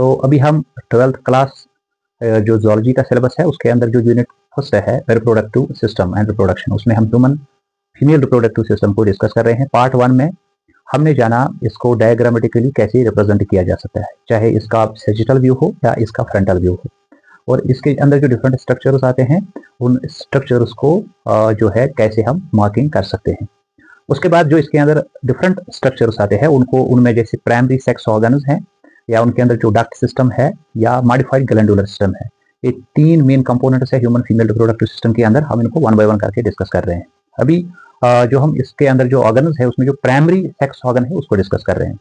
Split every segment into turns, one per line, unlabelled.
तो अभी हम 12th क्लास जो जूलॉजी का सिलेबस है उसके अंदर जो यूनिट फर्स्ट है रिप्रोडक्टिव सिस्टम एंड रिप्रोडक्शन, उसमें हम ह्यूमन फीमेल रिप्रोडक्टिव सिस्टम को डिस्कस कर रहे हैं। पार्ट 1 में हमने जाना इसको डायग्रामेटिकली कैसे रिप्रेजेंट किया जा सकता है, चाहे इसका सैजिटल व्यू हो या इसका फ्रंटल व्यू हो, और इसके अंदर जो डिफरेंट स्ट्रक्चर्स आते हैं उन स्ट्रक्चर्स को जो है कैसे हम मार्किंग कर सकते हैं। उसके बाद जो इसके अंदर डिफरेंट स्ट्रक्चर्स आते हैं उनको, उनमें जैसे प्राइमरी सेक्स ऑर्गन्स हैं या उनके अंदर जो डक्ट सिस्टम है या मॉडिफाइड ग्लैंडुलर सिस्टम है, ये 3 मेन कंपोनेंट्स है ह्यूमन फीमेल रिप्रोडक्टिव सिस्टम के अंदर। हम इनको 1 बाय 1 करके डिस्कस कर रहे हैं। अभी जो हम इसके अंदर जो ऑर्गन्स है उसमें जो प्राइमरी सेक्स ऑर्गन है उसको डिस्कस कर रहे हैं।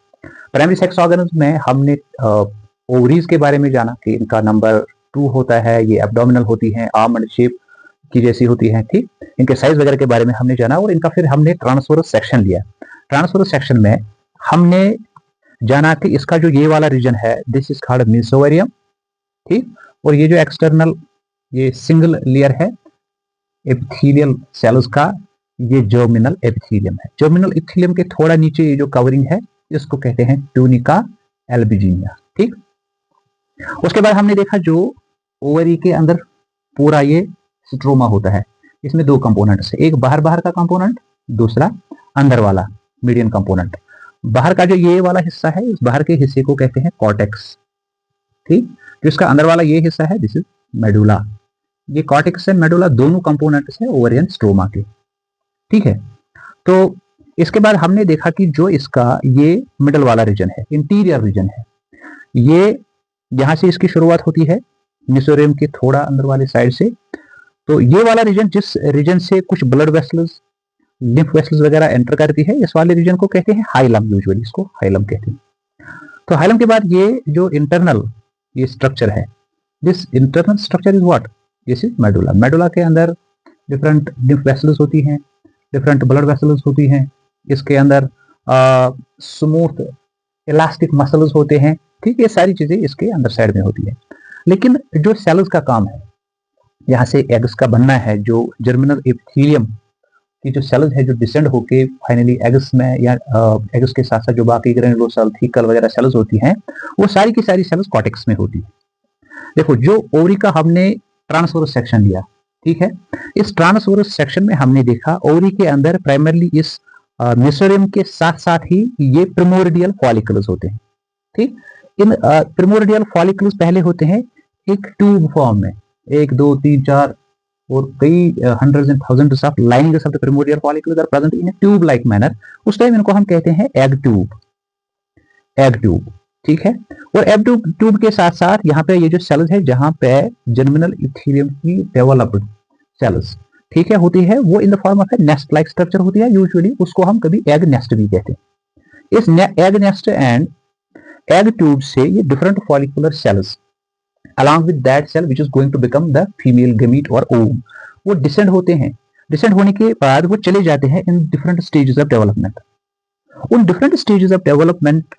प्राइमरी सेक्स ऑर्गन्स में हमने ओवरीज के बारे में जाना कि इनका नंबर 2 होता है, ये एब्डोमिनल होती हैं, आर्मड शेप की जैसी होती हैं, ठीक। इनके साइज वगैरह के बारे में हमने जाना और इनका फिर हमने ट्रांसवर्स सेक्शन लिया। ट्रांसवर्स सेक्शन में हमने जाना कि इसका जो ये वाला रीजन है दिस इज कॉल्ड मेसोवेरियम, ठीक, और ये जो एक्सटर्नल ये सिंगल लेयर है एपिथेलियल सेल्स का, ये जर्मिनल एपिथेलियम है। जर्मिनल एपिथेलियम के थोड़ा नीचे ये जो कवरिंग है इसको कहते हैं ट्यूनिका एल्बुजिनिया, ठीक। उसके बाद हमने देखा जो ओवरी के अंदर पूरा ये स्ट्रोमा होता है, इसमें 2 कंपोनेंट्स है, एक बाहर का कंपोनेंट, दूसरा अंदर वाला मीडियन कंपोनेंट। बाहर का जो ये वाला हिस्सा है, इस बाहर के हिस्से को कहते हैं कॉर्टेक्स, ठीक। जो इसका अंदर वाला ये हिस्सा है दिस इज मेडुला। ये कॉर्टेक्स एंड मेडुला दोनों कंपोनेंट्स है ओवरियन स्ट्रोमा के, ठीक है। तो इसके बाद हमने देखा कि जो इसका ये मिडल वाला रीजन है, इंटीरियर रीजन है, ये यहां से इसकी शुरुआत होती है मेसोरियम के थोड़ा अंदर वाले साइड से। तो ये वाला रीजन, जिस रीजन से कुछ ब्लड वेसल्स, लिम्फ वेसल्स वगैरह एंटर करती है, इस वाले रीजन को कहते हैं हाइलम, यूजुअली इसको हाइलम कहते हैं। तो हाइलम के बाद ये जो इंटरनल ये स्ट्रक्चर है, this internal structure is what, this is medulla. Medulla के अंदर डिफरेंट लिम्फ वेसल्स होती हैं, डिफरेंट ब्लड वेसल्स होती हैं, इसके अंदर स्मूथ इलास्टिक मसल्स होते हैं, ठीक। ये सारी चीजें इसके अंदर साइड में होती है। लेकिन जो सेल्स का काम है, यहाँ से एग्स का बनना है, जो जर्मिनल एपिथेलियम की जो सेल्स है जो डिसेंड होके फाइनली एग्स में या एग्स के साथ साथ जो बाकी ग्रेनुलोसाइल थीकल वगैरह सेल्स होती हैं, वो सारी की सारी सेल्स कॉर्टेक्स में होती है। देखो जो ओवरी का हमने ट्रांसवर्स सेक्शन लिया, ठीक है, इस ट्रांसवर्स सेक्शन में हमने देखा ओवरी के अंदर प्राइमरली इस मेसोरियम के साथ साथ ही ये प्रिमोर्डियल फॉलिकल्स होते हैं, ठीक। इन प्रिमोर्डियल फॉलिकल्स पहले होते हैं एक ट्यूब फॉर्म में, 1 2 3 4 और कई hundreds and thousands of linings of the primordial follicles are present in a tube like manner. उस टाइम इनको हम कहते हैं एग ट्यूब, ठीक है। और एग ट्यूब के साथ साथ यहाँ पे ये जो सेल्स है जहां पे जर्मिनल एपिथेलियम की डेवलप्ड सेल्स, ठीक है, होती है, वो इन the form of A nest like structure होती है, यूजुअली उसको हम कभी एग नेस्ट भी कहते हैं। इस egg nest and egg tube से ये different follicular cells along with that cell which is going to become the female gamete or ovum, वो डिसेंड होते हैं। डिसेंड होने के बाद वो चले जाते हैं in different stages of development. उन डिफरेंट स्टेजेस ऑफ डेवलपमेंट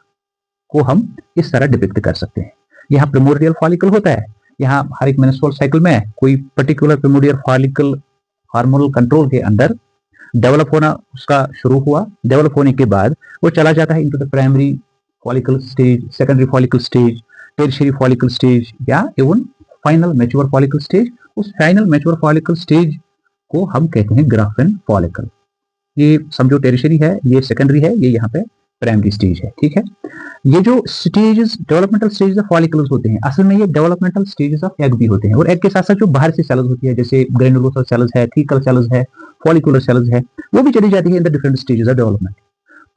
को हम इस तरह डिपिक्ट कर सकते हैं। यहाँ प्रिमोर्डियल फॉलिकल होता है, यहाँ हर एक मेंस्ट्रुअल साइकिल में कोई पर्टिकुलर प्रिमोर्डियल फॉलिकल हार्मोनल कंट्रोल के अंदर डेवलप होना उसका शुरू हुआ। डेवलप होने के बाद वो चला जाता है into the primary follicle stage, secondary follicle stage, tertiary follicle stage या even final mature follicle stage. उस फाइनल मैच्योर फॉलिकल स्टेज को हम कहते हैं ग्राफिन फॉलिकल। ये समझो टर्शियरी है, ये सेकेंडरी है, ये यहाँ पे प्राइमरी स्टेज है, ठीक है। ये जो stages developmental stages of follicles होते हैं, असल में ये डेवलपमेंटल स्टेजेस ऑफ एग भी होते हैं। और एग के साथ साथ जो बाहर से सेल्स होती है, जैसे ग्रेनुलोसाइल सेल्स है, थीकल सेल्स है, फॉलिकुलर सेल्स है, वो भी चली जाती है in the different stages of development.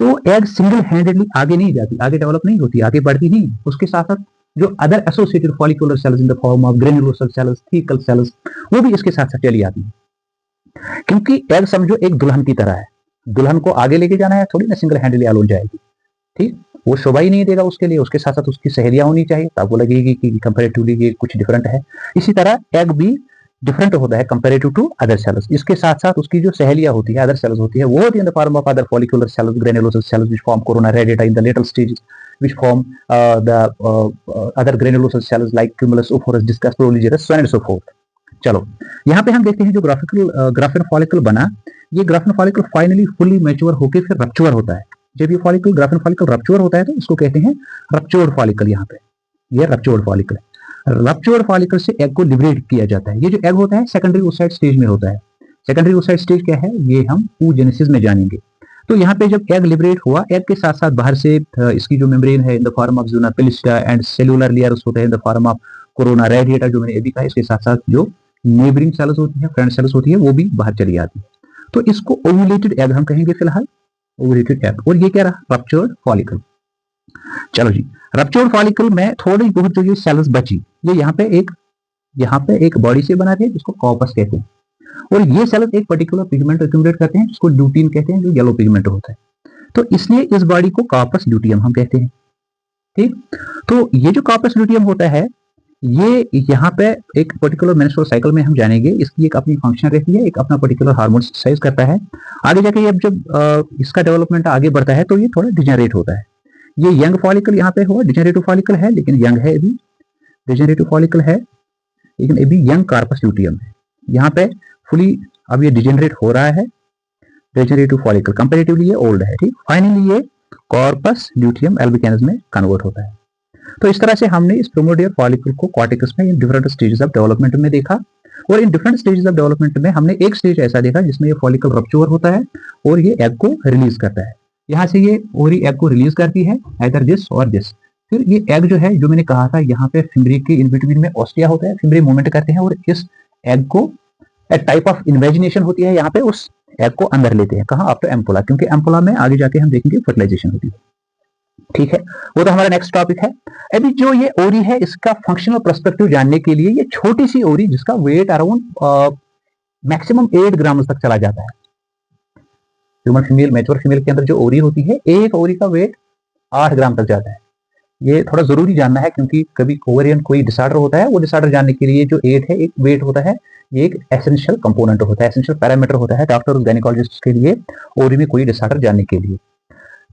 तो एग सिंगल हैंडेडली आगे नहीं जाती, आगे डेवलप नहीं होती, आगे बढ़ती नहीं, उसके साथ साथ जो other associated follicular cells in the form of granulosal cells, thecal cells, वो भी इसके साथ साथ चली आती है। क्योंकि एग समझो एक दुल्हन की तरह है, दुल्हन को आगे लेके जाना है, थोड़ी ना सिंगल हैंडली आलोन जाएगी, ठीक। वो शोभा ही नहीं देगा उसके लिए, उसके साथ साथ उसकी सहेलियां होनी चाहिए, तब वो लगेगी कि कंपैरेटिवली ये कुछ डिफरेंट है। इसी तरह एग भी डिफरेंट होता है कंपैरेटिव टू अदर सेल्स। इसके साथ साथ उसकी जो सहेलियां होती है, अदर सेल्स होती है, वो होती है in the form of other follicular cells, granulosal cells which form corona radiata in the later stages, which form the other granulosa cells like cumulus, oophorus, discus, proligerus, so on and so forth। चलो यहाँ पे हम देखते हैं जो graphene follicle बना, ये graphene follicle finally fully mature होके फिर रप्चर होता है। जब ये फॉलिकल ग्राफिन फॉलिकल रप्चर होता है तो इसको कहते हैं रप्चर्ड फॉलिकल। यहाँ पे ये रप्चर्ड फॉलिकल है। रप्चर्ड फॉलिकल से एग को लिबरेट किया जाता है। ये जो एग होता है सेकेंडरी oocyte स्टेज में होता है। सेकेंडरी oocyte स्टेज क्या है ये हम oogenesis में जानेंगे। तो यहाँ पे जब एग लिबरेट हुआ, एग के साथ साथ बाहर से इसकी जो मेम्ब्रेन है in the form of zona pellucida and cellular layers होते हैं in the form of corona radiata, जो मैंने अभी कहा, इसके साथ साथ जो नेबरिंग सेल्स होती है, फ्रेंड सेल्स होती है, वो भी बाहर चली आती है। तो इसको ओवुलेटेड एग हम कहेंगे फिलहाल, ओवुलेटेड एग। और ये क्या रहा, रप्चर्ड फॉलिकल। चलो जी, रप्चर्ड फॉलिकल में थोड़ी बहुत जो ये सेल्स बची, ये यहाँ पे एक बॉडी से बना है जिसको कॉर्पस कहते हैं, और ये सेल्स एक पर्टिकुलर पिगमेंट एक्यूमुलेट करते हैं जिसको ल्यूटीन कहते हैं, जो येलो पिगमेंट होता है। तो इसलिए इस बॉडी को कॉर्पस ल्यूटियम हम कहते हैं। ठीक, तो ये जो कॉर्पस ल्यूटियम होता है, ये यहाँ पे एक पर्टिकुलर मेंस्ट्रुअल साइकिल में हम जानेंगे, इसकी एक अपनी फंक्शन रहती है, एक अपना पर्टिकुलर हार्मोन सिंथेसाइज करता है। आगे जाके जब इसका डेवलपमेंट आगे बढ़ता है तो ये थोड़ा डिजेनरेट होता है। ये यंग फॉलिकल यहाँ पे हुआ, डिजेनरेटिव फॉलिकल है लेकिन यंग है अभी, डिजेनरेटिव फॉलिकल है लेकिन अभी यंग कार्पस ल्यूटियम है। यहाँ पे फुली अब ये डिजेनरेट हो रहा है, डिजेनरेटिव फॉलिकल कंपैरेटिवली ये ओल्ड है। ठीक, फाइनली ये कॉर्पस ल्यूटियम एल्बिकेन्स में कन्वर्ट होता है। तो इस तरह से हमने इस प्रिमोर्डियल फॉलिकल को कॉर्टिकस में in different stages of development में देखा, और in different stages of development में हमने एक स्टेज ऐसा देखा जिसमें ये फॉलिकल रप्चर होता है और ये एग को रिलीज करता है। यहाँ से ये ओरी एग को रिलीज करती है, आइदर दिस और दिस। फिर ये एग जो है, जो मैंने कहा था, यहाँ पे फिम्बरी के इन बिटवीन में ऑस्टिया होता है, फिम्बरी मूवमेंट करते हैं और इस एग को एक टाइप ऑफ इन्वेजिनेशन होती है, यहाँ पे उस एग को अंदर लेते हैं। कहाँ, आफ्टर एम्पोला, क्योंकि एम्पोला में आगे जाके हम देखेंगे फर्टिलाइजेशन होती है। ठीक है, वो तो हमारा नेक्स्ट टॉपिक है। अभी जो ये ओरी है, इसका फंक्शनल पर्सपेक्टिव जानने के लिए, ये छोटी सी ओरी जिसका वेट अराउंड मैक्सिमम 8 ग्राम तक चला जाता है। ह्यूमन फीमेल, मैच्योर फीमेल के अंदर जो ओरी होती है, एक ओरी का वेट 8 ग्राम तक जाता है। ये थोड़ा जरूरी जानना है क्योंकि कभी ओवरियन कोई डिसऑर्डर होता है, वो डिसऑर्डर जानने के लिए जो 8 है, एक वेट होता है, ये एक एसेंशियल कंपोनेंट होता है, एसेंशियल पैरामीटर होता है डॉक्टर और गायनेकोलॉजिस्ट के लिए ओरी में कोई डिसऑर्डर जानने के लिए।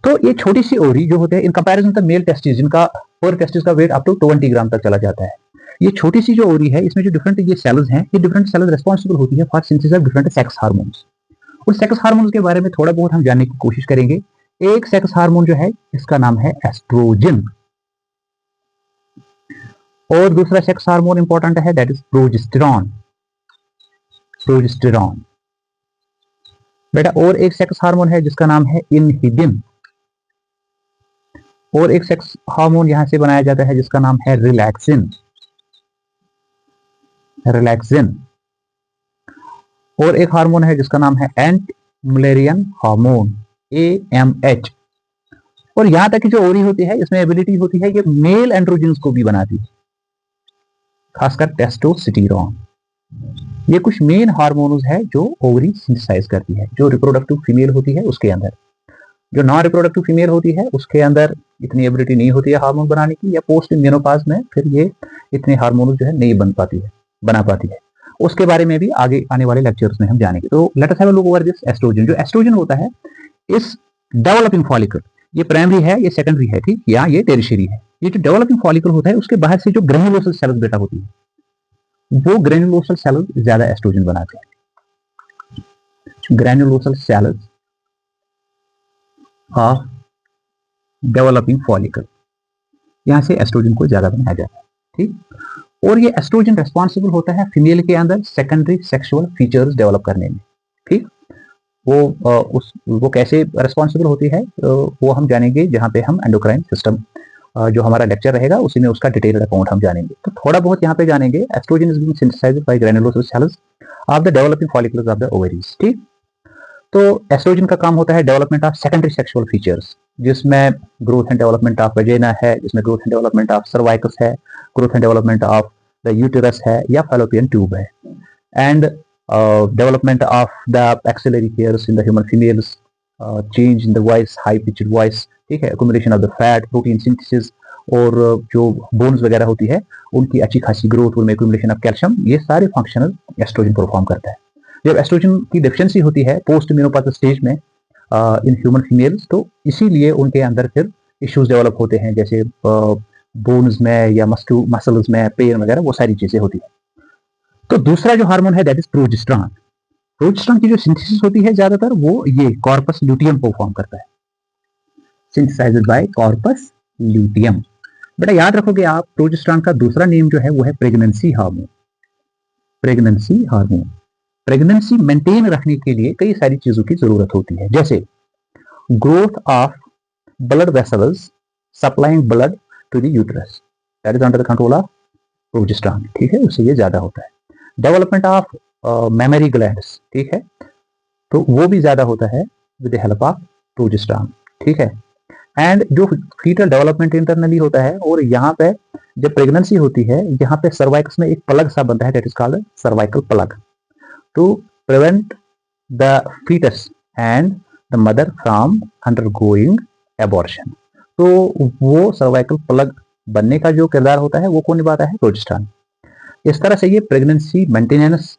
तो ये छोटी सी ओरी जो होते हैं in comparison to male testis, जिनका पर टेस्टिस का वेट अप टू 20 ग्राम तक चला जाता है, ये छोटी सी जो ओरी है, इसमें जो डिफरेंट ये सेल्स हैं, ये डिफरेंट सेल्स रिस्पांसिबल होती है for synthesis of different sex hormones. और सेक्स हार्मोन्स के बारे में थोड़ा बहुत हम जानने की कोशिश करेंगे। एक सेक्स हार्मोन जो है इसका नाम है एस्ट्रोजन, और दूसरा सेक्स हार्मोन इंपॉर्टेंट है, दैट इज प्रोजेस्टेरॉन। प्रोजेस्टेरॉन बेटा। और एक सेक्स हार्मोन है जिसका नाम है इनहिबिन, और एक सेक्स हार्मोन यहां से बनाया जाता है जिसका नाम है रिलैक्सिन, रिलैक्सिन। और एक हार्मोन है जिसका नाम है एंटी मुलेरियन हार्मोन, AMH। और यहां तक की जो ओरी होती है, इसमें एबिलिटी होती है ये मेल एंड्रोजन्स को भी बनाती है, खासकर टेस्टोस्टेरोन। ये कुछ मेन हार्मोन्स है जो ओवरी सिंथेसाइज करती है, जो रिप्रोडक्टिव फीमेल होती है उसके अंदर। जो नॉन रिप्रोडक्टिव फीमेल होती है उसके अंदर इतनी एबिलिटी नहीं होती है हार्मोन बनाने की, या पोस्ट मेनोपॉज में फिर ये इतने हार्मोन जो है नहीं बना पाती है। उसके बारे में भी आगे आने वाले लेक्चर्स में हम जानेंगे। तो let us have a look over this oestrogen. जो एस्ट्रोजन होता है इस डेवलपिंग फॉलिकल, ये प्राइमरी है, ये सेकेंडरी है, ठीक, या ये टेरिशरी है। ये जो डेवलपिंग फॉलिकल होता है उसके बाहर से जो ग्रेनुलोसल सेल्स बेटा होती है, वो ग्रेनुलोसल सेल्स ज्यादा एस्ट्रोजन बनाते हैं। ग्रेनुलोसल सेल्स ऑफ डेवलपिंग फॉलिकल, यहां से एस्ट्रोजन को ज्यादा बनाया जाता है। ठीक, और ये एस्ट्रोजन रिस्पॉन्सिबल होता है फीमेल के अंदर सेकेंडरी सेक्सुअल फीचर्स डेवलप करने में। ठीक, वो कैसे रिस्पॉन्सिबल होती है वो हम जानेंगे जहां पे हम एंडोक्राइन सिस्टम जो हमारा लेक्चर रहेगा उसी में उसका डिटेल्ड अकाउंट हम जानेंगे। तो थोड़ा बहुत यहाँ पे जानेंगे। Estrogen is being synthesised by granulosal cells of the developing follicles of the ovaries. ठीक, तो एस्ट्रोजन का काम होता है development of secondary sexual features, जिसमें growth and development of vagina है, जिसमें growth and development of cervix है, growth and development of the uterus है या फैलोपियन ट्यूब है, and development of the axillary hairs in the human females, change in the voice, high pitched voice, ठीक है, accumulation of the fat, protein synthesis, और जो bones वगैरह होती है उनकी अच्छी खासी ग्रोथ, उनमें एक्यूमुलेशन ऑफ कैल्शियम, ये सारे फंक्शनल एस्ट्रोजन परफॉर्म करता है। जब एस्ट्रोजन की डेफिशिएंसी होती है पोस्ट मेनोपॉज स्टेज में इन ह्यूमन फीमेल्स, तो इसीलिए उनके अंदर फिर इश्यूज डेवलप होते हैं, जैसे बोन्स में या मसल्स में पेन वगैरह, वो सारी चीजें होती है। तो दूसरा जो हार्मोन है दैट इज प्रोजेस्टेरॉन। प्रोजेस्टेरॉन की जो सिंथेसिस होती है ज्यादातर वो ये कॉर्पस ल्यूटियम परफॉर्म करता है, सिंथेसाइज्ड बाय कॉर्पस ल्यूटियम। बेटा याद रखोगे आप, प्रोजेस्टेरॉन का दूसरा नेम जो है वो है pregnancy hormone. Pregnancy hormone. Pregnancy maintain रखने के लिए कई सारी चीजों की जरूरत होती है, जैसे growth of blood vessels supplying blood to the uterus, that is under the control of progesterone, ठीक है, उससे ये ज्यादा होता है। डेवलपमेंट ऑफ मेमोरी ग्लैंड्स, ठीक है, तो वो भी ज्यादा होता है with the help of progesterone, ठीक है। एंड जो फीटल डेवलपमेंट इंटरनली होता है, और यहाँ पे जब प्रेगनेंसी होती है, यहाँ पे सर्वाइकस में एक प्लग सा बनता है, that is called cervical plug, to prevent the foetus and the mother from undergoing abortion. तो वो सर्वाइकल प्लग बनने का जो किरदार होता है वो कौन निभाता है? प्रोजेस्टेरॉन। इस तरह से ये प्रेगनेंसी मेंटेनेंस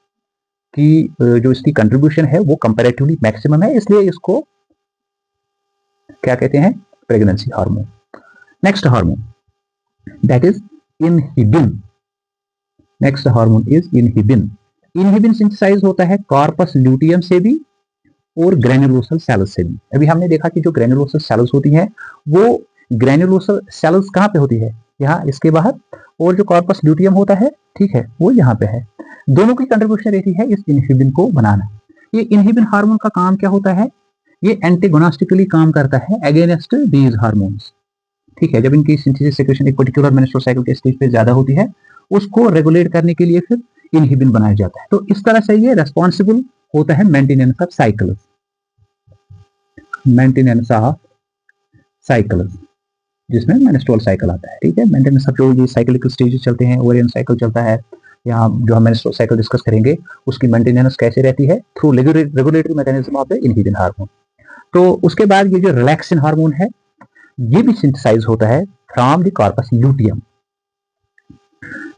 की जो इसकी कंट्रीब्यूशन है वो कंपैरेटिवली मैक्सिमम है, इसलिए इसको क्या कहते हैं? Pregnancy hormone. Next hormone that is inhibin. Next hormone is inhibin. Inhibin synthesise होता है कॉर्पस ल्यूटियम से भी और ग्रेन्युलोसल सेल्स से भी। अभी हमने देखा कि जो ग्रेन्युलोसल सेल्स होती हैं वो ग्रेन्युलोसल सेल्स कहाँ पे होती है? यहाँ इसके बाहर, और जो कॉर्पस ल्यूटियम होता है, ठीक है, वो यहाँ पे है। दोनों की कंट्रीब्यूशन रहती है इस इनहिबिन को बनाना। ये इनहिबिन हार्मोन का काम क्या होता है? ये एंटीगोनास्टिकली काम करता है अगेंस्ट दीज हार्मोन्स, ठीक है। जब इनकी सिंथेसिस सेक्रेशन एक पर्टिकुलर मेंस्ट्रुअल साइकिल के स्टेज पे ज्यादा होती है, उसको रेगुलेट करने के लिए फिर इनहिबिन बनाया जाता है। तो इस तरह से ये रेस्पॉन्सिबल होता है maintenance of cycles, maintenance of cycles, जिसमें मेंस्ट्रुअल साइकिल आता है, ठीक है। मेंटेनेंस ऑफ जो ये साइक्लिकल स्टेजेस चलते हैं, ओवेरियन साइकिल चलता है, यहाँ जो हम मेंस्ट्रुअल साइकिल डिस्कस करेंगे उसकी मेंटेनेंस कैसे रहती है? Through regulatory mechanism of the inhibin hormone. तो उसके बाद ये जो रिलैक्सिन हार्मोन है ये भी सिंथेसाइज होता है from the corpus luteum.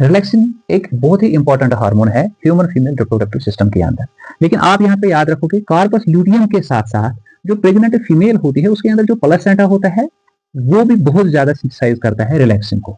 Relaxin एक बहुत ही इंपॉर्टेंट हार्मोन है ह्यूमन फीमेल रिप्रोडक्टिव सिस्टम के अंदर। लेकिन आप यहाँ पे याद रखोगे कॉर्पस ल्यूटियम के साथ साथ जो प्रेग्नेंट फीमेल होती है उसके अंदर जो प्लेसेंटा होता है वो भी बहुत ज्यादा सिंथेसाइज करता है रिलैक्सिन को,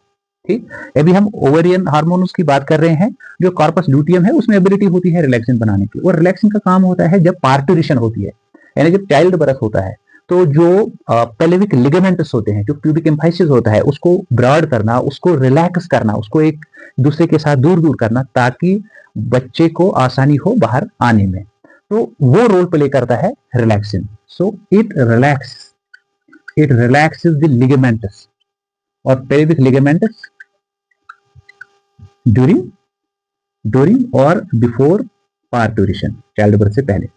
ठीक। अभी हम ओवेरियन हार्मोन्स की बात कर रहे हैं, जो कॉर्पस ल्यूटियम है उसमें एबिलिटी होती है रिलैक्सिन बनाने की, और रिलैक्सिन का काम होता है जब पार्टुरेशन होती है, यानी जब चाइल्ड बर्थ होता है, तो जो पेल्विक लिगामेंट्स होते हैं, जो प्यूबिक एम्फाइसिस होता है, उसको ब्रॉड करना, उसको रिलैक्स करना, उसको एक दूसरे के साथ दूर दूर करना, ताकि बच्चे को आसानी हो बाहर आने में, तो वो रोल प्ले करता है relaxin. So it relaxes the ligaments और पेल्विक लिगामेंट्स ड्यूरिंग और बिफोर पार्टुरेशन, चाइल्ड बर्थ से पहले।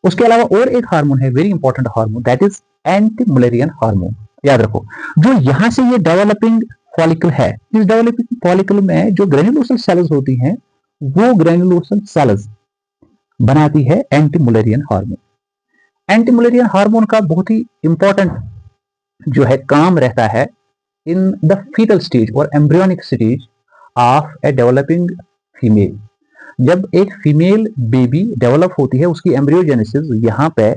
उसके अलावा और एक हार्मोन है, very important hormone, that is anti-Mullerian hormone. याद रखो, जो यहां से ये डेवलपिंग फॉलिकल है, इस डेवलपिंग फॉलिकल में जो ग्रेन्युलोसल सेल्स होती हैं, वो ग्रेन्युलोसल सेल्स बनाती है एंटी-मुलेरियन हार्मोन। एंटी-मुलेरियन हार्मोन का बहुत ही इंपॉर्टेंट जो है काम रहता है इन द फीटल स्टेज और embryonic stage of a developing female. जब एक फीमेल बेबी डेवलप होती है, उसकी एम्ब्रियोजेनेसिस यहाँ पे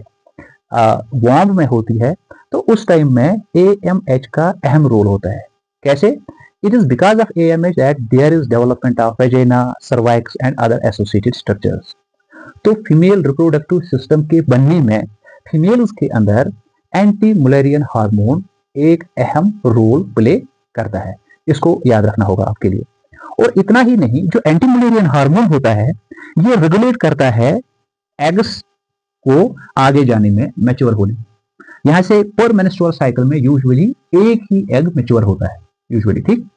वॉम्ब में होती है, तो उस टाइम में AMH का अहम रोल होता है। कैसे? It is because of AMH that there is development of vagina, cervix and other associated structures. तो फीमेल रिप्रोडक्टिव सिस्टम के बनने में फीमेल्स के अंदर एंटी-मुलेरियन हार्मोन एक अहम रोल प्ले करता है, इसको याद रखना होगा आपके लिए। और इतना ही नहीं, जो एंटी-मुलेरियन हार्मोन होता है ये रेगुलेट करता है एग्स को आगे जाने में, मैच्योर होने। यहां से पर मेंस्ट्रुअल साइकिल में यूजुअली एक ही एग मैच्योर होता है यूजुअली, ठीक।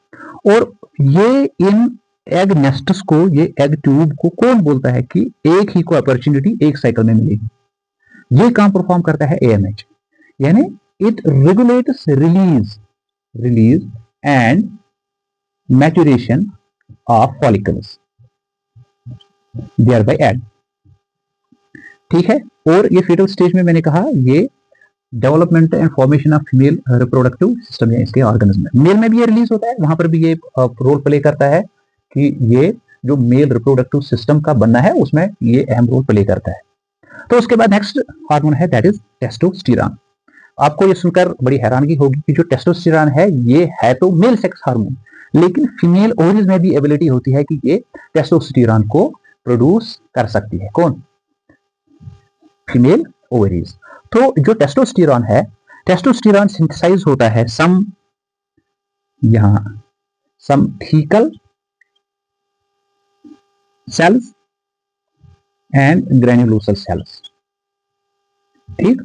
और ये इन एग नेस्ट्स को, ये एग ट्यूब को कौन बोलता है कि एक ही को अपॉर्चुनिटी एक साइकिल में मिलेगी? ये काम परफॉर्म करता है AMH, यानी it regulates release and maturation of follicles thereby egg, ठीक है। और ये फीटल स्टेज में मैंने कहा ये development and formation of female reproductive system है इसके ऑर्गेनिज्म में। मेल में भी ये रिलीज होता है, वहां पर भी ये रोल प्ले करता है कि ये जो मेल रिप्रोडक्टिव सिस्टम का बनना है उसमें ये अहम रोल प्ले करता है। तो उसके बाद नेक्स्ट हार्मोन है दैट इज टेस्टोस्टेरॉन। आपको ये सुनकर बड़ी हैरानगी होगी कि जो टेस्टोस्टेरॉन है ये है तो मेल सेक्स हार्मोन, लेकिन फीमेल ओवरीज में भी एबिलिटी होती है कि ये टेस्टोस्टेरॉन को प्रोड्यूस कर सकती है। कौन? Female ovaries. तो जो टेस्टोस्टेरॉन है, टेस्टोस्टेरॉन सिंथेसाइज होता है सम यहां some thecal cells and granulosal cells. ठीक,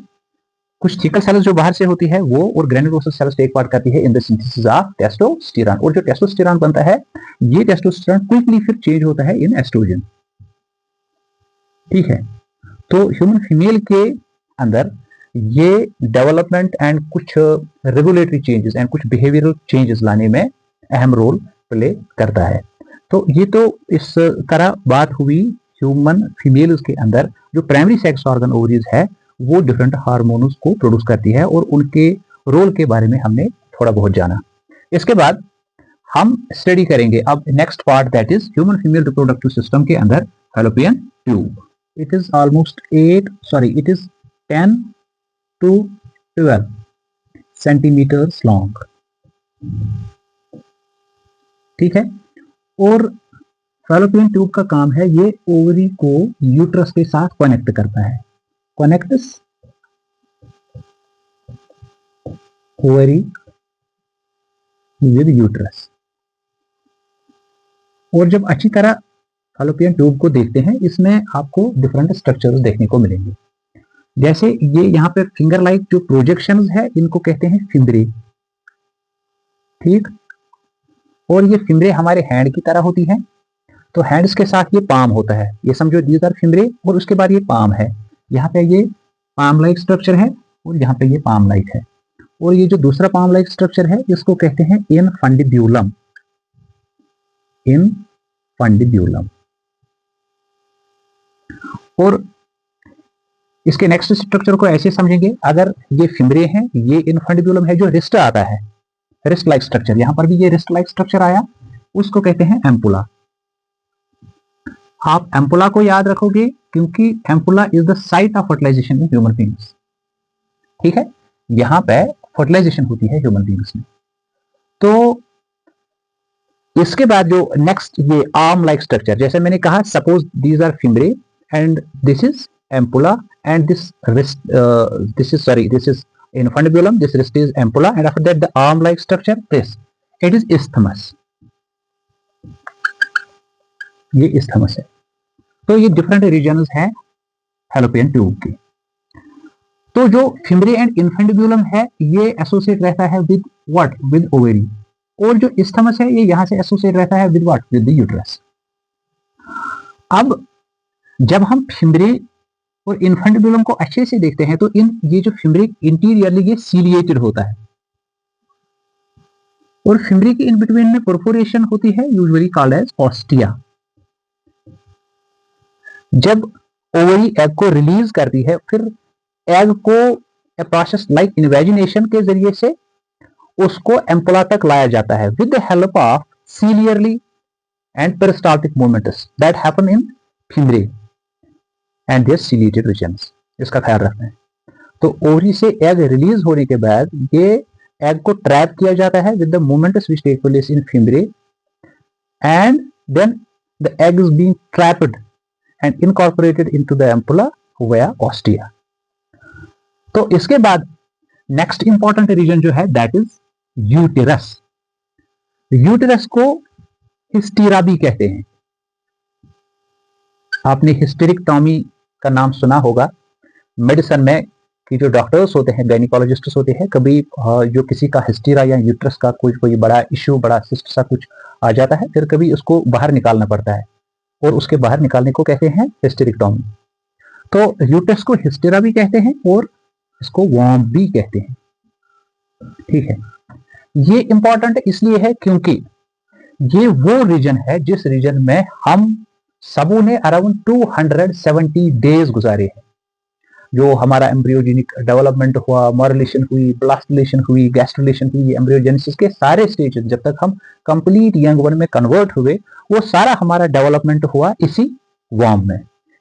कुछ थीकल सेल्स जो बाहर से होती है वो, और ग्रेन्युलोसल सेल्स टेक पार्ट करती है in the synthesis of testosterone. और जो टेस्टोस्टेरॉन बनता है, ये टेस्टोस्टेरॉन क्विकली फिर चेंज होता है इन एस्ट्रोजन। ठीक है, तो ह्यूमन फीमेल के अंदर ये डेवलपमेंट एंड कुछ रेगुलेटरी चेंजेस एंड कुछ बिहेवियरल चेंजेस लाने में अहम रोल प्ले करता है। तो ये तो इस तरह बात हुई ह्यूमन फीमेल्स के अंदर जो प्राइमरी सेक्स ऑर्गन ओवरीज है वो डिफरेंट हार्मोन्स को प्रोड्यूस करती है, और उनके रोल के बारे में हमने थोड़ा बहुत जाना। इसके बाद हम स्टडी करेंगे अब next part, that is human female reproductive system के अंदर fallopian tube. It is almost 10 to 12 centimetres long. ठीक है, और फैलोपियन ट्यूब का काम है ये ओवरी को यूट्रस के साथ कनेक्ट करता है। Connects ovary with uterus. और जब अच्छी तरह फैलोपियन ट्यूब को देखते हैं, इसमें आपको डिफरेंट स्ट्रक्चर्स देखने को मिलेंगे। जैसे ये यहाँ पे फिंगर लाइक जो प्रोजेक्शंस है, इनको कहते हैं फिम्बरे। ठीक, और ये फिम्बरे हमारे हैंड की तरह होती है, तो हैंड्स के साथ ये पाम होता है, ये समझो दीज आर फिम्बरे, और उसके बाद ये पाम है। यहाँ पे ये पाम लाइक स्ट्रक्चर है, और यहाँ पे ये पाम लाइक है। और ये जो दूसरा पाम लाइक स्ट्रक्चर है, इसको कहते हैं इनफंडिब्यूलम। इनफंडिब्यूलम। और इसके नेक्स्ट स्ट्रक्चर को ऐसे समझेंगे, अगर ये फिम्बरे हैं, ये इनफंडिब्यूलम है जो रिस्ट आता है, रिस्ट लाइक स्ट्रक्चर, यहां पर भी ये रिस्ट लाइक स्ट्रक्चर आया, उसको कहते हैं एम्पुला। आप एम्पुला को याद रखोगे क्योंकि ampulla is the site of fertilisation in human beings. ठीक है, यहां पे फर्टिलाइजेशन होती है ह्यूमन बींग्स में। तो इसके बाद जो नेक्स्ट ये आर्म लाइक स्ट्रक्चर, जैसे मैंने कहा suppose these are fimbriae and this is ampulla and this is infundibulum, this wrist is ampulla, and after that the arm like structure, it is isthmus। ये isthmus है। तो ये different regions हैं fallopian tube के। तो जो फिम्बरे and इनफंडिब्यूलम है ये एसोसिएट रहता है विद व्हाट, विद ओवरी, और जो isthmus है ये यहां से एसोसिएट रहता है with what, with the uterus. अब जब हम फिम्बरे और इनफंडिब्यूलम को अच्छे से देखते हैं तो ये जो फिम्बरे इंटीरियरली ये सीलिएटेड होता है, और फिम्बरे के इन बिटवीन में परफोरेशन होती है, यूजुअली कॉल्ड एज ऑस्टिया। जब ओवरी एग को रिलीज करती है, फिर एग को ए प्रोसेस लाइक इन्वेजिनेशन के जरिए से उसको एम्पुला तक लाया जाता है with the help of ciliary and peristaltic movements that happen in fimbriae and their ciliated regions. इसका ख्याल रखना है। तो ओवरी से एग रिलीज होने के बाद ये एग को ट्रैप किया जाता है with the movements which take place in fimbriae, and then the egg is being trapped and incorporated into the ampulla via ostia. तो इसके बाद नेक्स्ट इंपॉर्टेंट रीजन जो है दैट इज यूटेरस। यूटेरस को हिस्टीरा भी कहते हैं। आपने हिस्टेरिकटॉमी का नाम सुना होगा मेडिसिन में, कि जो डॉक्टर्स होते हैं, गायनिकोलॉजिस्ट्स होते हैं, कभी जो किसी का हिस्टीरा या यूट्रस का कोई बड़ा इश्यू, बड़ा सिस्ट सा कुछ आ जाता है, फिर कभी उसको बाहर निकालना पड़ता है, और उसके बाहर निकालने को कहते हैं हिस्टेरिकटॉमी। तो यूट्रस को हिस्टेरा भी कहते हैं और इसको वॉर्म भी कहते हैं। ठीक है, ये इंपॉर्टेंट इसलिए है क्योंकि ये वो रीजन है जिस रीजन में हम सबों ने अराउंड 270 डेज गुजारे हैं। जो हमारा एम्ब्रियोजेनिक डेवलपमेंट हुआ, मॉरलेशन हुई, ब्लास्टुलेशन हुई, गैस्ट्रुलेशन हुई, एम्ब्रियोजेनेसिस के सारे स्टेजेस जब तक हम कंप्लीट यंग वन में कन्वर्ट हुए, वो सारा हमारा डेवलपमेंट हुआ इसी वॉर्म में।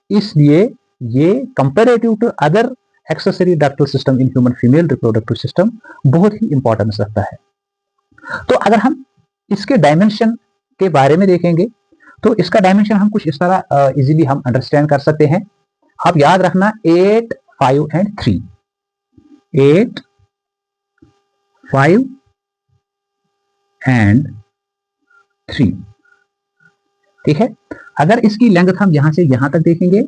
इसलिए ये comparative to other accessory ductal system in human female reproductive system बहुत ही इंपॉर्टेंस रखता है। तो अगर हम इसके डायमेंशन के बारे में देखेंगे तो इसका डायमेंशन हम कुछ इस तरह इजीली हम अंडरस्टैंड कर सकते हैं। आप याद रखना 8, 5 एंड 3, 8, 5 एंड 3। ठीक है, अगर इसकी लेंथ हम यहां से यहां तक देखेंगे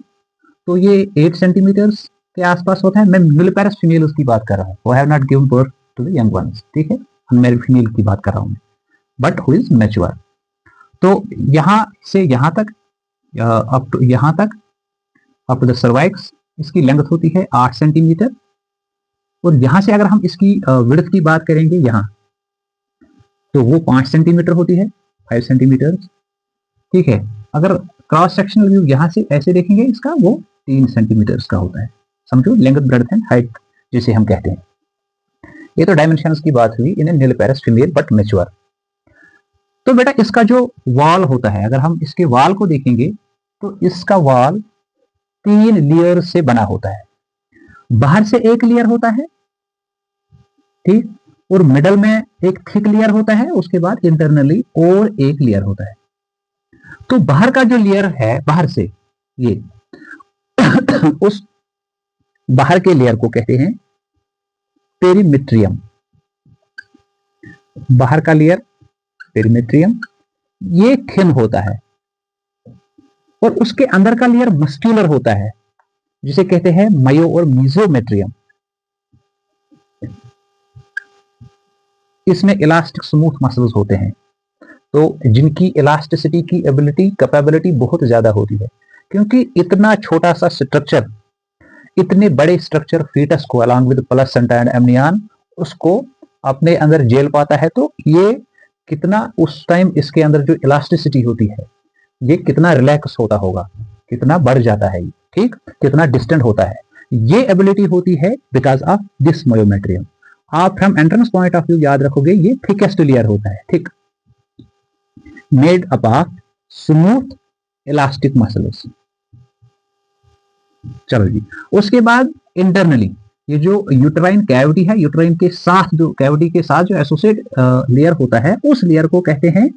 तो ये 8 सेंटीमीटर्स के आसपास होता है। मैं मिलिपेरस फीमेल की बात कर रहा हूँ, वो have not given birth to the young ones. ठीक है, अनमैरिड फीमेल की बात कर रहा हूँ, बट हु इज मैच्योर। तो यहां से यहां तक अप टू यहां तक अप टू द सर्वाइक्स इसकी लेंथ होती है 8 सेंटीमीटर। और यहां से अगर हम इसकी विड्थ की बात करेंगे यहाँ, तो वो 5 सेंटीमीटर होती है, 5 सेंटीमीटर। ठीक है, अगर क्रॉस सेक्शनल व्यू यहां से ऐसे देखेंगे इसका, वो 3 सेंटीमीटर का होता है। समझो, लेंथ ब्रेड्थ एंड हाइट जिसे हम कहते हैं। ये तो डायमेंशंस की बात हुई इन निलपेरस फीमेल बट मैच्योर। तो बेटा इसका जो वॉल होता है, अगर हम इसके वॉल को देखेंगे तो इसका वॉल 3 लेयर से बना होता है। बाहर से एक लेयर होता है, ठीक, और मिडल में एक थिक लेयर होता है, उसके बाद इंटरनली और एक लेयर होता है। तो बाहर का जो लेयर है, बाहर से ये उस बाहर के लेयर को कहते हैं पेरीमेट्रियम। बाहर का लेयर पेरीमेट्रियम, ये थिन होता है। और उसके अंदर का लेयर मस्क्यूलर होता है, जिसे कहते हैं मायो और मीजोमेट्रियम। इसमें इलास्टिक स्मूथ मसल्स होते हैं, तो जिनकी इलास्टिसिटी की एबिलिटी कैपेबिलिटी बहुत ज्यादा होती है। क्योंकि इतना छोटा सा स्ट्रक्चर, इतने बड़े स्ट्रक्चर फीटस को along with placenta and amnion उसको अपने अंदर जेल पाता है, तो ये कितना उस टाइम इसके अंदर जो इलास्टिसिटी होती है ये कितना रिलैक्स होता होगा, कितना बढ़ जाता है, ठीक, कितना डिस्टेंट होता है। ये एबिलिटी होती है बिकॉज ऑफ दिस मायोमेट्रियम। आप from entrance point of view याद रखोगे, ये थिकेस्ट लेयर होता है, ठीक, made up of smooth elastic muscles. चलो जी, उसके बाद इंटरनली ये जो यूट्राइन कैविटी है, यूट्राइन के साथ जो कैविटी के साथ जो एसोसिएट लेयर होता है, उस लेयर को कहते हैं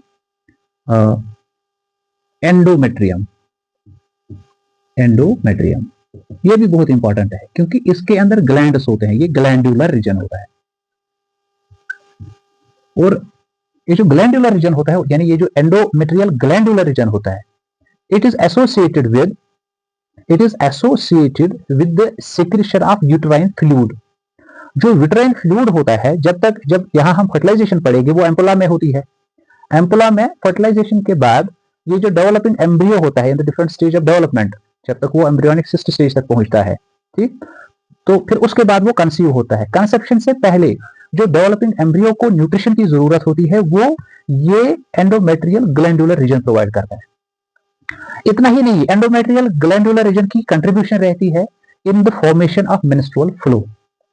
एंडोमेट्रियम। एंडोमेट्रियम ये भी बहुत इंपॉर्टेंट है क्योंकि इसके अंदर ग्लैंड्स होते हैं, ये ग्लैंडुलर रीजन होता है। और ये जो ग्लैंडुलर रीजन होता है, यानी ये जो एंडोमेट्रियल ग्लैंडुलर रीजन होता है, it is associated with the secretion of uterine fluid. जो यूट्राइन फ्लूइड होता है, जब यहां हम फर्टिलाइजेशन पढ़ेंगे, वो एम्पुला में होती है। एम्पुला में फर्टिलाइजेशन के बाद ये जो डेवलपिंग एम्ब्रियो होता है in the different stage of development, जब तक वो एम्ब्रियोनिक सिस्ट स्टेज तक पहुंचता है, ठीक, तो फिर उसके बाद वो कंसीव होता है। कंसेप्शन से पहले जो डेवलपिंग एम्ब्रियो को न्यूट्रिशन की जरूरत होती है, वो ये एंडोमेट्रियल ग्लैंडुलर रीजन प्रोवाइड करता है। इतना ही नहीं, एंडोमेट्रियल ग्लैंडुलर रीजन की कंट्रीब्यूशन रहती है in the formation of menstrual flow,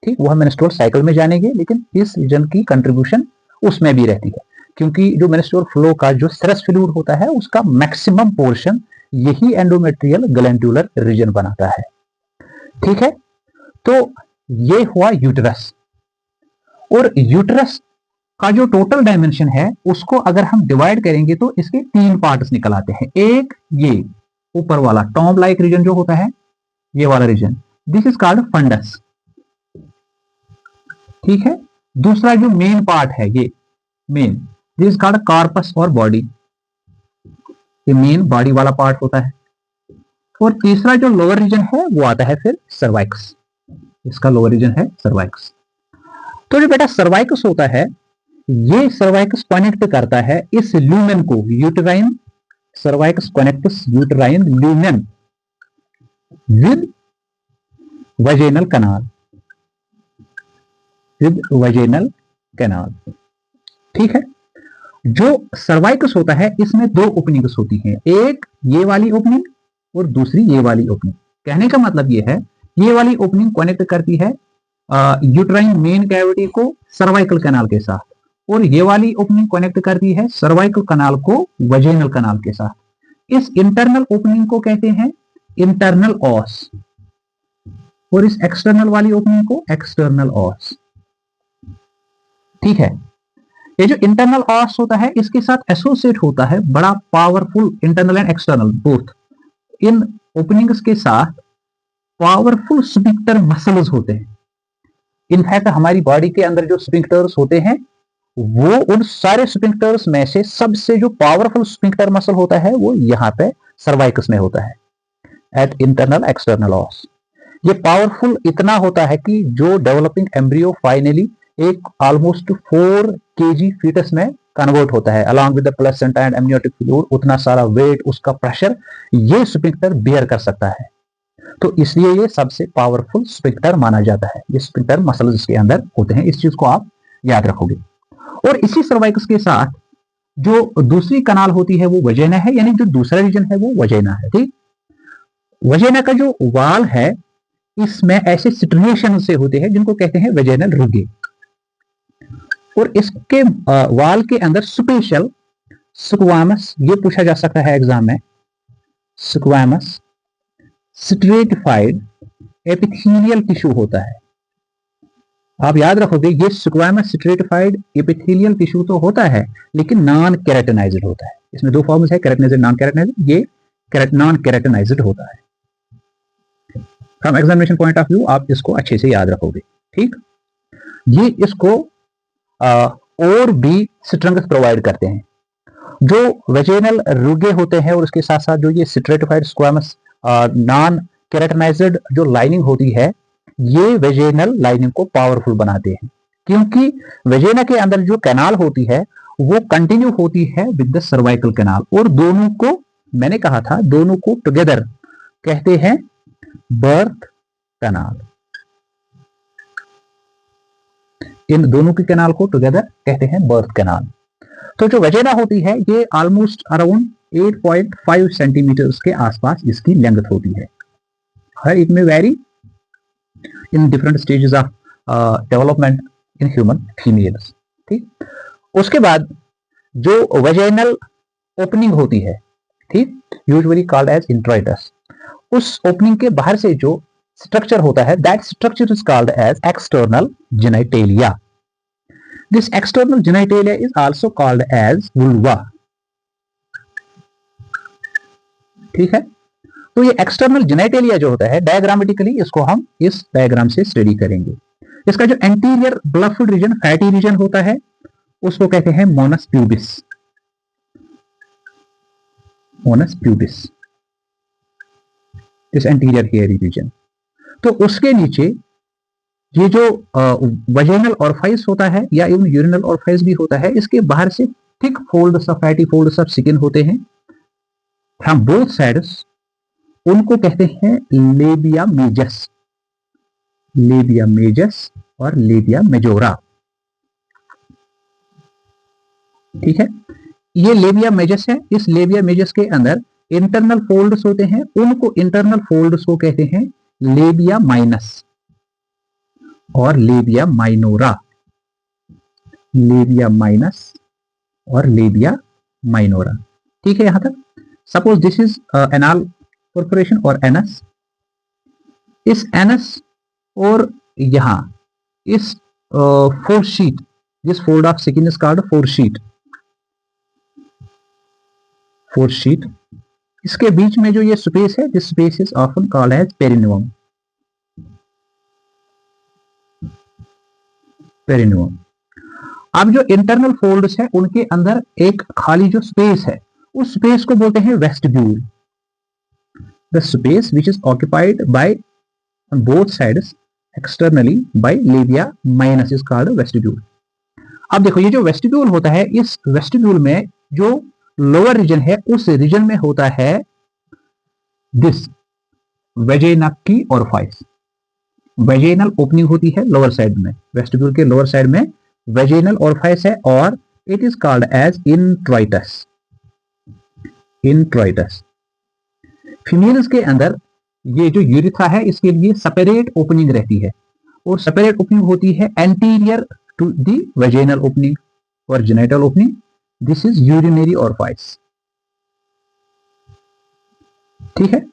ठीक, वो हम मेंस्ट्रुअल साइकिल में जानेंगे, लेकिन इस रीजन की कंट्रीब्यूशन उसमें भी रहती है। क्योंकि जो मेंस्ट्रुअल फ्लो का जो सेरस फ्लूइड होता है, उसका मैक्सिमम पोर्शन यही एंडोमेट्रियल ग्लैंडुलर रीजन बनाता है, ठीक है। तो ये हुआ यूटरस। और यूटरस का जो टोटल डायमेंशन है, उसको अगर हम डिवाइड करेंगे तो इसके 3 पार्ट्स निकल आते हैं। एक ये ऊपर वाला टॉम लाइक रीजन जो होता है, ये वाला region, this is called fundus, ठीक है। दूसरा जो मेन पार्ट है, ये main, this is called corpus और बॉडी, ये मेन बॉडी वाला पार्ट होता है। और तीसरा जो लोअर रीजन है वो आता है फिर सर्वाइक्स, इसका लोअर रीजन है सर्वाइक्स। तो जो बेटा सर्वाइक्स होता है, ये सर्वाइक्स कनेक्ट करता है इस ल्यूमेन को, uterine, cervix connects uterine lumen with vaginal canal, with vaginal canal, ठीक है। जो सर्वाइक्स होता है, इसमें 2 ओपनिंग्स होती हैं, एक ये वाली ओपनिंग और दूसरी ये वाली ओपनिंग। कहने का मतलब ये है, ये वाली ओपनिंग कनेक्ट करती है यूट्राइन मेन कैविटी को सर्वाइकल कैनाल के साथ, और ये वाली ओपनिंग कनेक्ट करती है सर्वाइकल कैनाल को वजेनल कैनाल के साथ। इस इंटरनल ओपनिंग को कहते हैं इंटरनल ऑस, और इस एक्सटर्नल वाली ओपनिंग को एक्सटर्नल ऑस, ठीक है। ये जो इंटरनल ऑस होता है, इसके साथ एसोसिएट होता है बड़ा powerful, internal and external both, in openings के साथ पावरफुल स्फिंक्टर मसल्स होते हैं। इनफैक्ट हमारी बॉडी के अंदर जो स्फिंक्टर्स होते हैं, वो उन सारे स्फिंक्टर्स में से सबसे जो पावरफुल स्फिंक्टर मसल होता है वो यहाँ पे सर्वाइकस में होता है, एट इंटरनल एक्सटर्नल ऑस। ये पावरफुल इतना होता है कि जो डेवलपिंग एम्ब्रियो फाइनली एक ऑलमोस्ट 4 kg फीटस में कन्वर्ट होता है, along with the placenta and amniotic fluid. उतना सारा वेट, उसका प्रेशर ये स्फिंक्टर बियर कर सकता है। तो इसलिए ये सबसे पावरफुल स्फिंक्टर माना जाता है। ये स्फिंक्टर मसल्स इसके अंदर होते हैं, इस चीज को आप याद रखोगे। और इसी सर्वाइकस के साथ जो दूसरी कनाल होती है वो वजेना है, यानी जो दूसरा रीजन है वो वजेना है। ठीक, वजेना का जो वाल है इसमें ऐसे सिट्रिएशन से होते हैं जिनको कहते हैं वेजेनल रुगे। और इसके वाल के अंदर स्पेशल स्क्वामस, ये पूछा जा सकता है एग्जाम में, स्क्वामस स्ट्रेटिफाइड एपिथेलियल टिश्यू होता है। आप याद रखोगे ये स्क्वामस स्ट्रेटिफाइड एपिथेलियल टिश्यू तो होता है लेकिन नॉन केराटिनाइज्ड होता है। इसमें दो फॉर्म्स है, केराटिनाइज्ड, नॉन केराटिनाइज्ड। ये नॉन केराटिनाइज्ड होता है। From examination point of view आप इसको अच्छे से याद रखोगे। ठीक, ये इसको और भी स्ट्रेंथ प्रोवाइड करते हैं। जो वेजेनल रुगे होते हैं और उसके साथ साथ जो ये स्ट्रेटिफाइड स्क्वामस नॉन केराटिनाइज्ड जो लाइनिंग होती है, ये वेजेनल लाइनिंग को पावरफुल बनाते हैं, क्योंकि वेजेना के अंदर जो कैनाल होती है वो कंटिन्यू होती है विद द सर्वाइकल कैनाल। और दोनों को, मैंने कहा था, दोनों को टुगेदर कहते हैं बर्थ कैनाल। इन दोनों के कैनाल को टुगेदर कहते हैं बर्थ कैनाल। तो जो वेजेना होती है ये ऑलमोस्ट अराउंड 8.5 सेंटीमीटर के आसपास इसकी लेंथ होती है। हर इट में very in different stages of development in human females. ठीक, उसके बाद जो वेजाइनल ओपनिंग होती है, ठीक, यूजुअली कॉल्ड एज इंट्राइटस, उस ओपनिंग के बाहर से जो स्ट्रक्चर होता है, that structure is called as external genitalia. This external genitalia is also called as vulva. ठीक है, तो ये एक्सटर्नल जेनिटेलिया जो होता है, डायग्रामेटिकली इसको हम इस डायग्राम से स्टडी करेंगे। इसका जो एंटीरियर ब्लफड रीजन, फैटी रीजन होता है, उसको कहते हैं मोनस प्यूबिस। मोनस प्यूबिस, इस एंटीरियर हेयरी रीजन। तो उसके नीचे ये जो वजेनल ऑरिफिस होता है या इवन यूरिनल ऑरिफिस भी होता है, इसके बाहर से thick folds of fatty folds of skin होते हैं फ्रॉम बोथ साइड्स। उनको कहते हैं लेबिया मेजस, लेबिया मेजस और लेबिया मेजोरा। ठीक है, ये लेबिया मेजस है। इस लेबिया मेजस के अंदर इंटरनल फोल्ड्स होते हैं, उनको इंटरनल फोल्ड्स को कहते हैं लेबिया माइनस और लेबिया माइनोरा। लेबिया माइनस और लेबिया माइनोरा। ठीक है, यहां तक। Suppose this is anal perforation और एनस। इस एनस और यहां इस fourchette, this fold of skin is called fourchette. Fourchette, इसके बीच में जो ये स्पेस है, this space is often called as perineum. Perineum. अब जो इंटरनल फोल्ड्स है उनके अंदर एक खाली जो स्पेस है, उस स्पेस को बोलते हैं vestibule. The space which is occupied by on both sides externally by labia minus is called vestibule। अब देखो ये जो वेस्टिब्यूल होता है, इस वेस्टिब्यूल में जो लोअर रीजन है उस रीजन में होता है दिस वेजेना की ऑरिफिस। वेजेनल ओपनिंग होती है लोअर साइड में, वेस्टिब्यूल के लोअर साइड में वेजेनल ऑरिफिस है और it is called as introitus. Introitus. Females के अंदर ये जो यूरिथ्रा है इसके लिए सेपरेट ओपनिंग रहती है और सेपरेट ओपनिंग होती है anterior to the vaginal opening और genital opening. This is urinary orifice. ठीक है,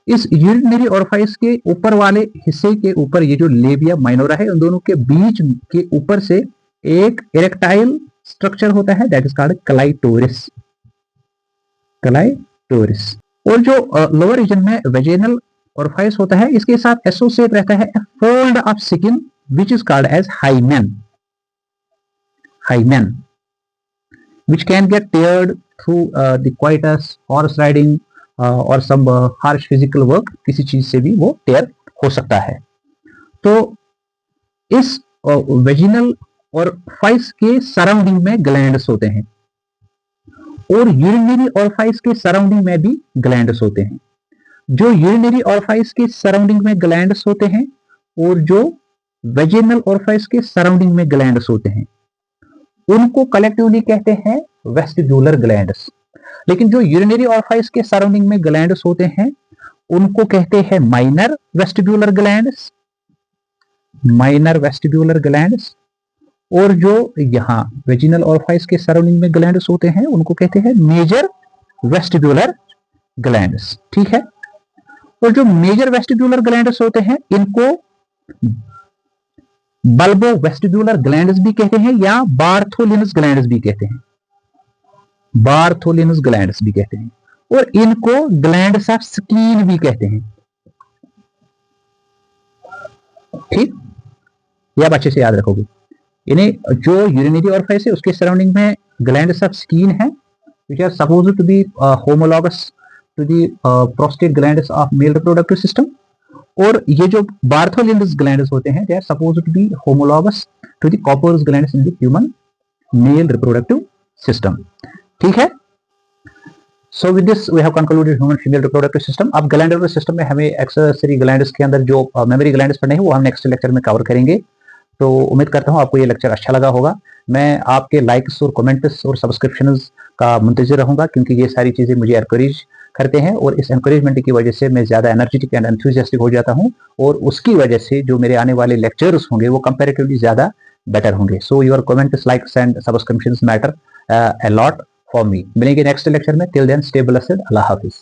इस यूरिनरी ऑरिफिस के ऊपर वाले हिस्से के ऊपर ये जो लेबिया माइनोरा है, उन दोनों के बीच के ऊपर से एक इरेक्टाइल स्ट्रक्चर होता है, that is called clitoris. Clitoris. और जो लोअर रीजन में वेजिनल ऑरिफिस होता है, इसके साथ एसोसिएट रहता है fold of skin which is called as hymen. hymen, which can get teared through the coitus, horse riding or some harsh physical work. किसी चीज से भी वो टेयर हो सकता है. तो इस वेजिनल ऑरिफाइस के सराउंडिंग में ग्लैंड्स होते हैं और यूरिनरी ऑरिफाइस के सराउंडिंग में भी ग्लैंड्स होते हैं. जो यूरिनरी ऑरिफाइस के सराउंडिंग में ग्लैंड्स होते हैं और जो वेजिनल ऑरिफाइस के सराउंडिंग में ग्लैंड्स होते हैं उनको कलेक्टिवली कहते हैं वेस्टिब्यूलर ग्लैंड्स. लेकिन जो यूरिनरी ऑरिफाइस के सराउंडिंग में ग्लैंड्स होते हैं उनको कहते हैं minor vestibular glands, minor vestibular glands. और जो यहां वेजिनल ऑरिफाइस के सराउंडिंग में ग्लैंड्स होते हैं उनको कहते हैं मेजर वेस्टिब्यूलर ग्लैंड्स. ठीक है. और जो मेजर वेस्टिब्यूलर ग्लैंड्स होते हैं इनको बल्बो वेस्टिब्यूलर ग्लैंड्स भी कहते हैं या बार्थोलिनस ग्लैंड्स भी कहते हैं, बार्थोलिनस ग्लैंड्स भी कहते हैं. और इनको ग्लैंड्स ऑफ स्कीन भी कहते हैं. ठीक, ये आप अच्छे से याद रखोगे. यानी जो यूरिनरी ऑरिफाइस है उसके सराउंडिंग में ग्लैंड्स ऑफ स्कीन है which are supposed to be homologous to the prostate glands of male reproductive system. और ये जो बार्थोलिनस ग्लैंड्स होते हैं they are supposed to be homologous to the Cowper's glands in the human male reproductive system. ठीक है. So with this we have concluded human female reproductive system. अब glandular system में हमें accessory glands के अंदर जो मेमोरी glands पढ़ने हैं वो हम नेक्स्ट लेक्चर में कवर करेंगे. तो उम्मीद करता हूँ आपको ये लेक्चर अच्छा लगा होगा. मैं आपके लाइक्स और कमेंट्स और सब्सक्रिप्शंस का मुंतज़िर रहूंगा क्योंकि ये सारी चीज़ें मुझे एनकरेज करते हैं और इस एनकरेजमेंट की वजह से मैं ज़्यादा एनर्जेटिक एंड एंथुसियास्टिक हो जाता हूँ और उसकी वजह से जो मेरे आने वाले लेक्चर्स होंगे वो कंपैरेटिवली ज़्यादा बेटर होंगे. So your comments, likes and subscriptions matter a lot for me. मिलेंगे नेक्स्ट लेक्चर में. Till then stay blessed. अल्लाह हाफिज़.